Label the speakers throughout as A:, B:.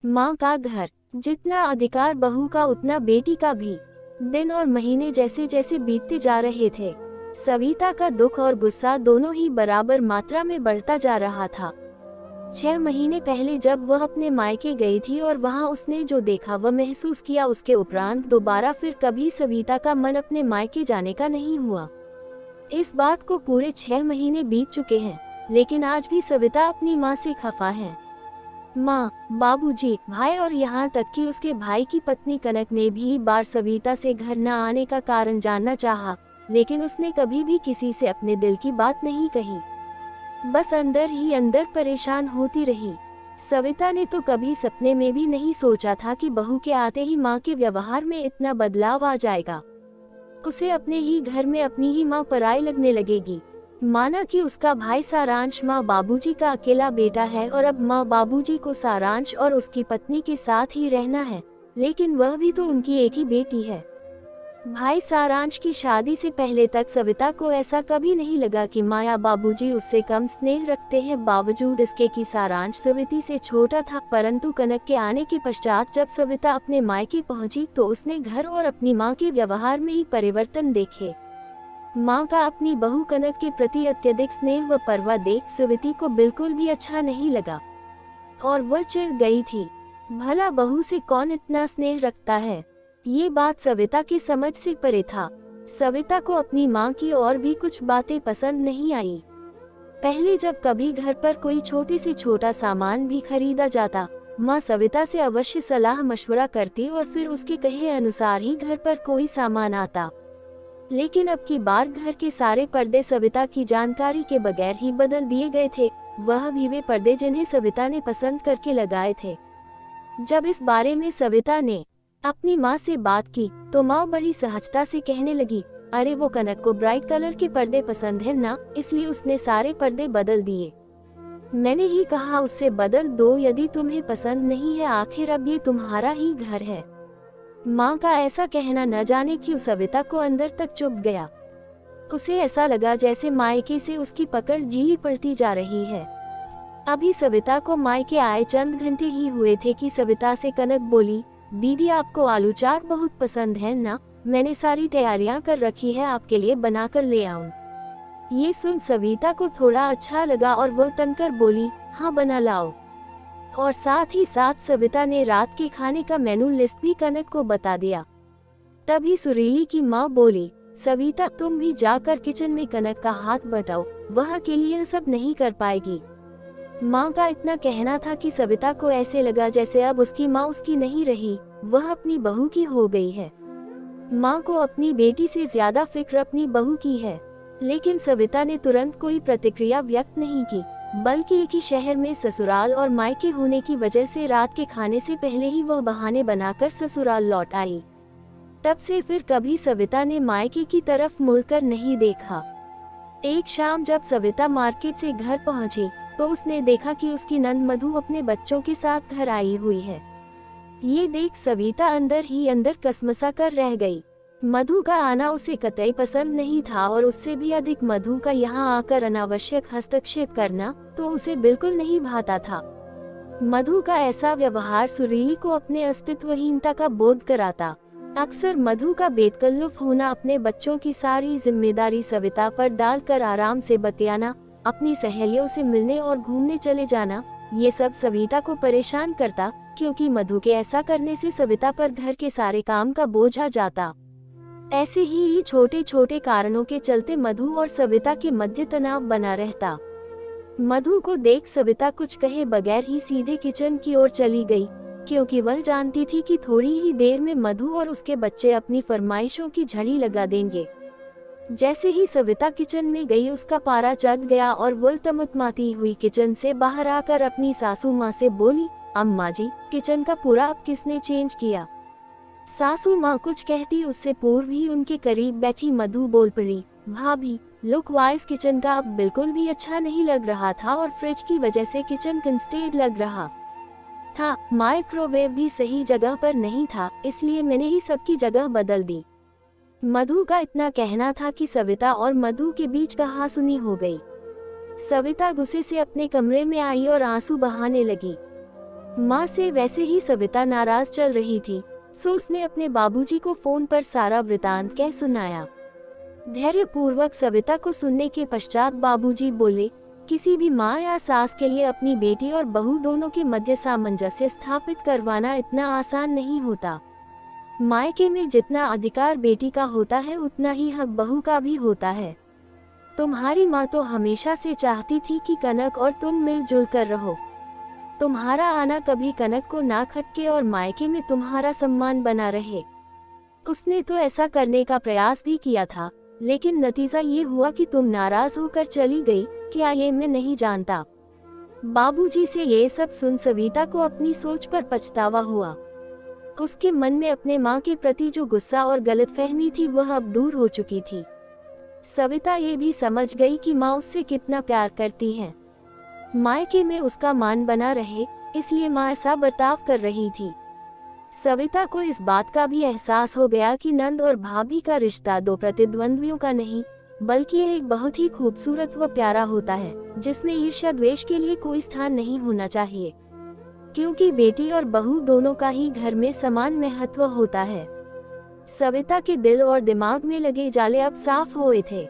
A: माँ का घर, जितना अधिकार बहू का उतना बेटी का भी। दिन और महीने जैसे जैसे बीतते जा रहे थे, सविता का दुख और गुस्सा दोनों ही बराबर मात्रा में बढ़ता जा रहा था। 6 महीने पहले जब वह अपने मायके गई थी और वहां उसने जो देखा वह महसूस किया, उसके उपरांत दोबारा फिर कभी सविता का मन अपने मायके जाने का नहीं हुआ। इस बात को पूरे 6 महीने बीत चुके हैं, लेकिन आज भी सविता अपनी माँ से खफा है। माँ, बाबूजी, भाई और यहाँ तक कि उसके भाई की पत्नी कनक ने भी बार सविता से घर न आने का कारण जानना चाहा, लेकिन उसने कभी भी किसी से अपने दिल की बात नहीं कही, बस अंदर ही अंदर परेशान होती रही। सविता ने तो कभी सपने में भी नहीं सोचा था कि बहू के आते ही माँ के व्यवहार में इतना बदलाव आ जाएगा। उसे अपने ही घर में अपनी ही माँ पराई लगने लगेगी। माना कि उसका भाई सारांश माँ बाबूजी का अकेला बेटा है और अब माँ बाबूजी को सारांश और उसकी पत्नी के साथ ही रहना है, लेकिन वह भी तो उनकी एक ही बेटी है। भाई सारांश की शादी से पहले तक सविता को ऐसा कभी नहीं लगा कि माँ या बाबूजी उससे कम स्नेह रखते हैं, बावजूद इसके कि सारांश सविता से छोटा था। परंतु कनक के आने के पश्चात जब सविता अपने मायके पहुंची तो उसने घर और अपनी माँ के व्यवहार में ही परिवर्तन देखे। माँ का अपनी बहू कनक के प्रति अत्यधिक स्नेह व परवाह देख सविता को बिल्कुल भी अच्छा नहीं लगा और वह चिढ़ गई थी। भला बहू से कौन इतना स्नेह रखता है, ये बात सविता की समझ से परे था। सविता को अपनी माँ की और भी कुछ बातें पसंद नहीं आई। पहले जब कभी घर पर कोई छोटे से छोटा सामान भी खरीदा जाता, माँ सविता से अवश्य सलाह मशवरा करती और फिर उसके कहे अनुसार ही घर पर कोई सामान आता। लेकिन अब की बार घर के सारे पर्दे सविता की जानकारी के बगैर ही बदल दिए गए थे, वह भी वे पर्दे जिन्हें सविता ने पसंद करके लगाए थे। जब इस बारे में सविता ने अपनी माँ से बात की तो माँ बड़ी सहजता से कहने लगी, अरे वो कनक को ब्राइट कलर के पर्दे पसंद है ना, इसलिए उसने सारे पर्दे बदल दिए। मैंने ही कहा उससे बदल दो यदि तुम्हें पसंद नहीं है, आखिर अब ये तुम्हारा ही घर है। माँ का ऐसा कहना न जाने क्यों सविता को अंदर तक चुभ गया। उसे ऐसा लगा जैसे मायके से उसकी पकड़ ढीली पड़ती जा रही है। अभी सविता को मायके आए चंद घंटे ही हुए थे कि सविता से कनक बोली, दीदी आपको आलू चाट बहुत पसंद है ना, मैंने सारी तैयारियां कर रखी है, आपके लिए बनाकर ले आऊं। ये सुन सविता को थोड़ा अच्छा लगा और वह तनकर बोली, हाँ बना लाओ। और साथ ही साथ सविता ने रात के खाने का मेनू लिस्ट भी कनक को बता दिया। तभी सुरीली की माँ बोली, सविता तुम भी जाकर किचन में कनक का हाथ बटाओ, वह अकेली यह सब नहीं कर पाएगी। माँ का इतना कहना था कि सविता को ऐसे लगा जैसे अब उसकी माँ उसकी नहीं रही, वह अपनी बहू की हो गई है। माँ को अपनी बेटी से ज्यादा फिक्र अपनी बहू की है, लेकिन सविता ने तुरंत कोई प्रतिक्रिया व्यक्त नहीं की, बल्कि एक ही शहर में ससुराल और मायके होने की वजह से रात के खाने से पहले ही वह बहाने बनाकर ससुराल लौट आई। तब से फिर कभी सविता ने मायके की तरफ मुड़कर नहीं देखा। एक शाम जब सविता मार्केट से घर पहुंची तो उसने देखा कि उसकी नंद मधु अपने बच्चों के साथ घर आई हुई है। ये देख सविता अंदर ही अंदर कसमसा कर रह गई। मधु का आना उसे कतई पसंद नहीं था और उससे भी अधिक मधु का यहाँ आकर अनावश्यक हस्तक्षेप करना तो उसे बिल्कुल नहीं भाता था। मधु का ऐसा व्यवहार सुरीली को अपने अस्तित्वहीनता का बोध कराता। अक्सर मधु का बेतकल्लुफ होना, अपने बच्चों की सारी जिम्मेदारी सविता पर डालकर आराम से बतियाना, अपनी सहेलियों से मिलने और घूमने चले जाना, ये सब सविता को परेशान करता, क्योंकि मधु के ऐसा करने से सविता पर घर के सारे काम का बोझ आ जाता। ऐसे ही छोटे छोटे कारणों के चलते मधु और सविता के मध्य तनाव बना रहता। मधु को देख सविता कुछ कहे बगैर ही सीधे किचन की ओर चली गई, क्योंकि वह जानती थी कि थोड़ी ही देर में मधु और उसके बच्चे अपनी फरमाइशों की झड़ी लगा देंगे। जैसे ही सविता किचन में गई उसका पारा चढ़ गया और वह तमतमाती हुई किचन से बाहर आकर अपनी सासू माँ से बोली, अम्मा जी, किचन का पूरा अब किसने चेंज किया? सासू माँ कुछ कहती उससे पूर्व ही उनके करीब बैठी मधु बोल पड़ी, भाभी, लुक वाइज किचन का अब बिल्कुल भी अच्छा नहीं लग रहा था और फ्रिज की वजह से किचन कंस्टेड लग रहा था। माइक्रोवेव भी सही जगह पर नहीं था, इसलिए मैंने ही सबकी जगह बदल दी। मधु का इतना कहना था कि सविता और मधु के बीच कहासुनी हो गई। सविता गुस्से से अपने कमरे में आई और आंसू बहाने लगी। माँ से वैसे ही सविता नाराज चल रही थी, सो उसने अपने बाबूजी को फोन पर सारा वृतांत कह सुनाया। धैर्यपूर्वक सविता को सुनने के पश्चात बाबूजी बोले, किसी भी माँ या सास के लिए अपनी बेटी और बहू दोनों के मध्य सामंजस्य स्थापित करवाना इतना आसान नहीं होता। मायके में जितना अधिकार बेटी का होता है उतना ही हक बहू का भी होता है। तुम्हारी माँ तो हमेशा से चाहती थी कि कनक और तुम मिलजुल कर रहो। तुम्हारा आना कभी कनक को ना खटके और मायके में तुम्हारा सम्मान बना रहे। उसने तो ऐसा करने का प्रयास भी किया था, लेकिन नतीजा ये हुआ कि तुम नाराज होकर चली गई। क्या ये मैं नहीं जानता। बाबूजी से ये सब सुन सविता को अपनी सोच पर पछतावा हुआ। उसके मन में अपने माँ के प्रति जो गुस्सा और गलतफहमी थी वह अब दूर हो चुकी थी। सविता ये भी समझ गई कि माँ उससे कितना प्यार करती है। मायके में उसका मान बना रहे, इसलिए माँ ऐसा बर्ताव कर रही थी। सविता को इस बात का भी एहसास हो गया कि नंद और भाभी का रिश्ता दो प्रतिद्वंद्वियों का नहीं, बल्कि यह एक बहुत ही खूबसूरत व प्यारा होता है, जिसमें ईर्ष्या द्वेष के लिए कोई स्थान नहीं होना चाहिए, क्योंकि बेटी और बहू दोनों का ही घर में समान महत्व होता है। सविता के दिल और दिमाग में लगे जाले अब साफ हुए थे।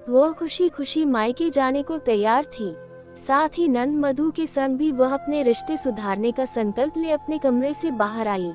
A: वह खुशी खुशी मायके जाने को तैयार थी। साथ ही नंद मधु के संग भी वह अपने रिश्ते सुधारने का संकल्प ले अपने कमरे से बाहर आई।